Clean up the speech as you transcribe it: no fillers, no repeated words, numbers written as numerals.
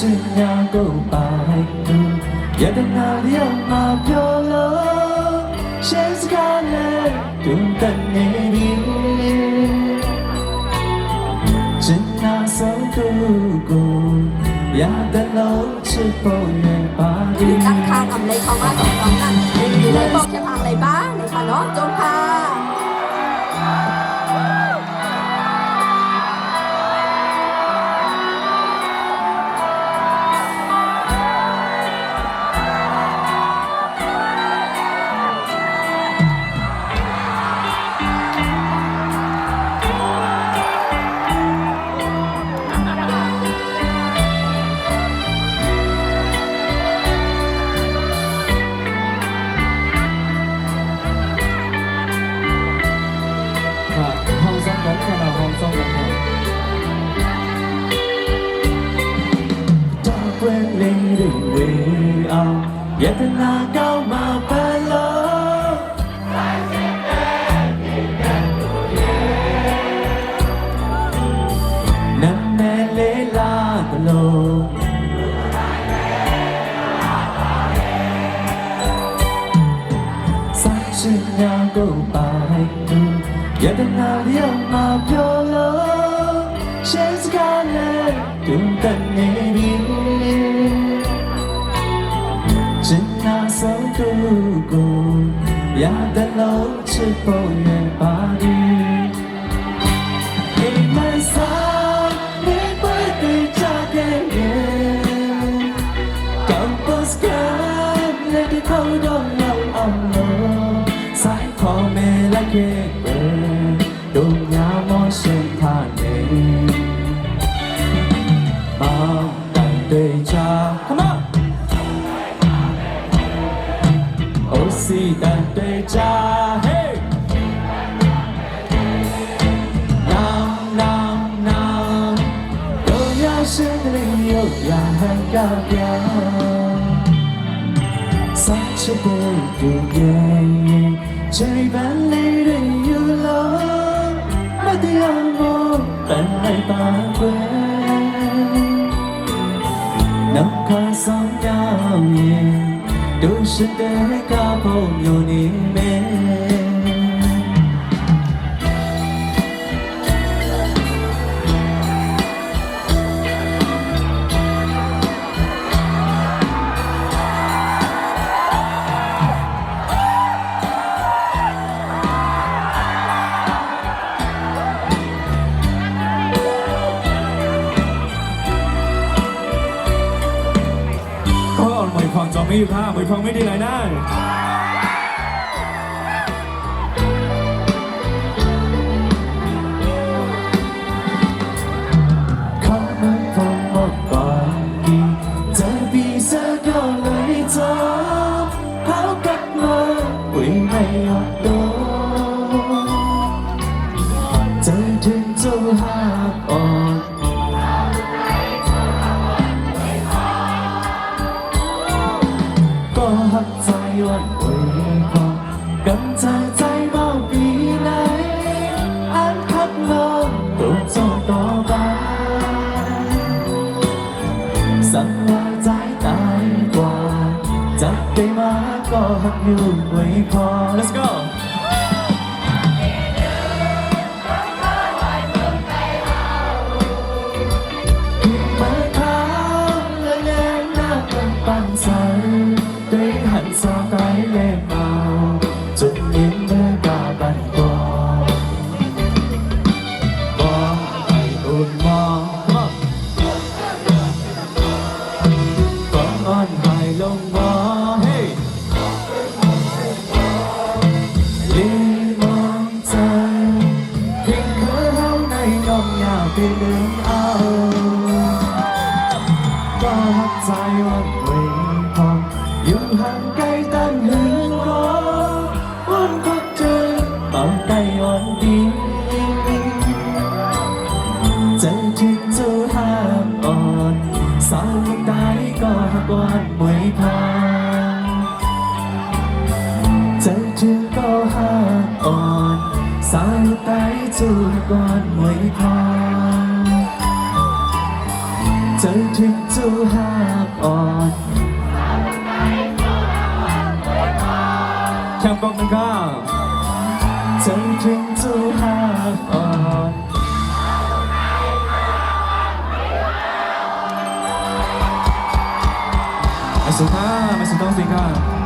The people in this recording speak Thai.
chuyện nhà cô bài tu giờ đang nào đi ông mà cho lỡ sẽ ra lên đường tận nghe đi chuyện nhà sống tu cô ya đã lâu chưa bao giờ ba đi ตั้งคาทำอะไรเขาบ้างของนั่นเลยบอกจะทำอะไรบ้างนะคะเนาะจงค่ะห้องซ้อมกันค่ะห้องซ้อมกันค่ะจะเว้นเล่นหรือเวเอาอย่าแต่หน้าเก้ามาไปเลยนั่นแม่เล่ลาตโลสักชิ้นยาก็ไปดูอย่าแต่หน้าเลี้ยวมาเพียวเลยเช่นสกาเลดูกันไม่ดีฉันน่าสนดูกูอยากแต่เราจะโปรยในปาดีอีกไม่สายไม่ไปได้จากแก่กับโพสการ์ดและที่เขาโดนเราเอาลงสายพอแม่ละเก็บดูยามอเส้นทางเองมองกันด้วยใจ Come on โอ้สิกันด้วยใจ Hey น้ำ都要是你有呀很高调สักชั่วโมงดูเย็นใจบ้านเลยได้อยู่ลงไม่ได้ยอมมองเป็นไรบางเว้ยน้ำข้าสองยาวเย็นดูฉันได้ก้าวพ้นอยู่นี่เมมวยฟังจอไม่อยู่ผ้ามวยฟังไม่ได้ไรได้คำนั้นคงหมดก่อนดีใจปีเสียก็เลยจบเขากลับมาวิ่งไม่ออกตัวใจถึงจะหักออกก็หักใจวันไว้พอกันใจใจเมาปีไหนอันพักลงตัวโจต่อไปสั่งว่าใจตายกว่าจับได้มาก็หักอยู่ไว้พอ Let's goมาเท้าและแรงหน้าเป็นปันใสด้วยหันสอตายเล่เมาจนยิ้มเมื่อกาบันบมองให้อุ่นมองก็อ่อนหายลงมองให้ลีมองใจเพียงเธอเท่าในนมยาวที่ลืมเอาก็หักใจวันเว้ยพออยู่ห่างไกลตั้งหืนรอวันก็เจอตอนใกล้วันดีใจที่จะหักอ่อนสาวตายก็หักวันไว้พอใจที่ก็หักอ่อนสาวตายจะหักวันไว้พอใจ ใจถึงจะหักอ่อน แคมป์กองหนึ่งครับ ใจถึงจะหักอ่อน ไม่สุดท้ายไม่สุดต้องสิครับ